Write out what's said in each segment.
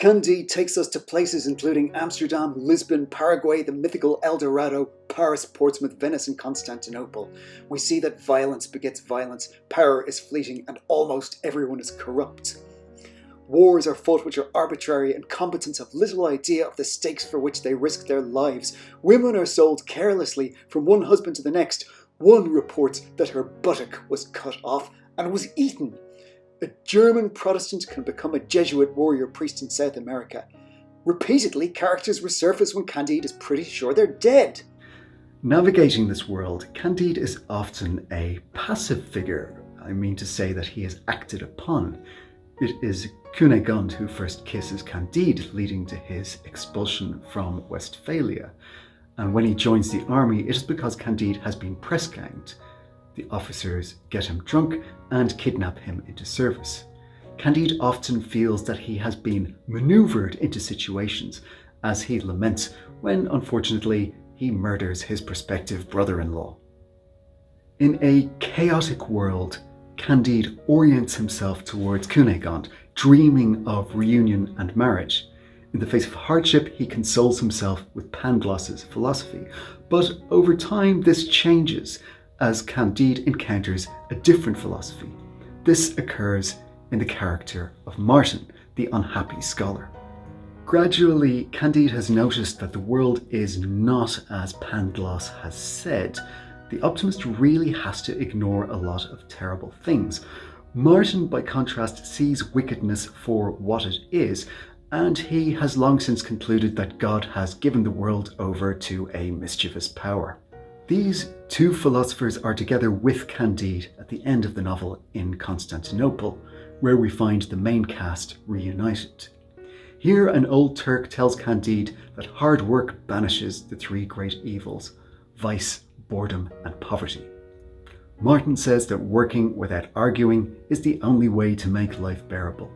Candide takes us to places including Amsterdam, Lisbon, Paraguay, the mythical El Dorado, Paris, Portsmouth, Venice and Constantinople. We see that violence begets violence, power is fleeting and almost everyone is corrupt. Wars are fought which are arbitrary and combatants have little idea of the stakes for which they risk their lives. Women are sold carelessly from one husband to the next. One reports that her buttock was cut off and was eaten. A German Protestant can become a Jesuit warrior priest in South America. Repeatedly, characters resurface when Candide is pretty sure they're dead. Navigating this world, Candide is often a passive figure. I mean to say that he is acted upon. It is Cunegonde who first kisses Candide, leading to his expulsion from Westphalia. And when he joins the army, it is because Candide has been press-ganged. The officers get him drunk and kidnap him into service. Candide often feels that he has been manoeuvred into situations, as he laments when, unfortunately, he murders his prospective brother-in-law. In a chaotic world, Candide orients himself towards Cunegonde, dreaming of reunion and marriage. In the face of hardship, he consoles himself with Pangloss's philosophy. But over time, this changes as Candide encounters a different philosophy. This occurs in the character of Martin, the unhappy scholar. Gradually, Candide has noticed that the world is not as Pangloss has said. The optimist really has to ignore a lot of terrible things. Martin, by contrast, sees wickedness for what it is, and he has long since concluded that God has given the world over to a mischievous power. These two philosophers are together with Candide at the end of the novel in Constantinople, where we find the main cast reunited. Here, an old Turk tells Candide that hard work banishes the three great evils: vice, boredom, and poverty. Martin says that working without arguing is the only way to make life bearable.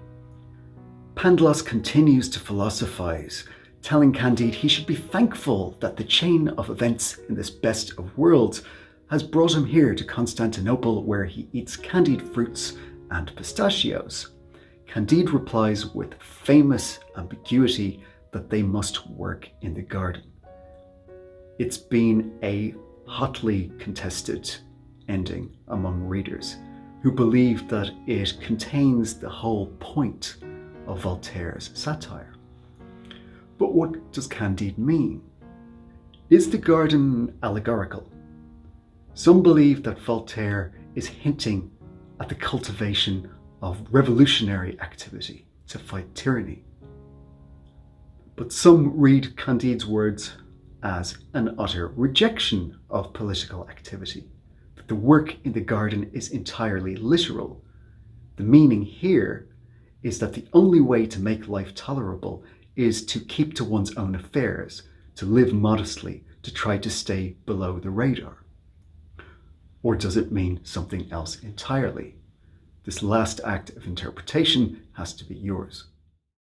Pangloss continues to philosophize, telling Candide he should be thankful that the chain of events in this best of worlds has brought him here to Constantinople, where he eats candied fruits and pistachios. Candide replies with famous ambiguity that they must work in the garden. It's been a hotly contested ending among readers who believe that it contains the whole point of Voltaire's satire. But what does Candide mean? Is the garden allegorical? Some believe that Voltaire is hinting at the cultivation of revolutionary activity to fight tyranny. But some read Candide's words as an utter rejection of political activity, that the work in the garden is entirely literal. The meaning here is that the only way to make life tolerable is to keep to one's own affairs, to live modestly, to try to stay below the radar. Or does it mean something else entirely? This last act of interpretation has to be yours.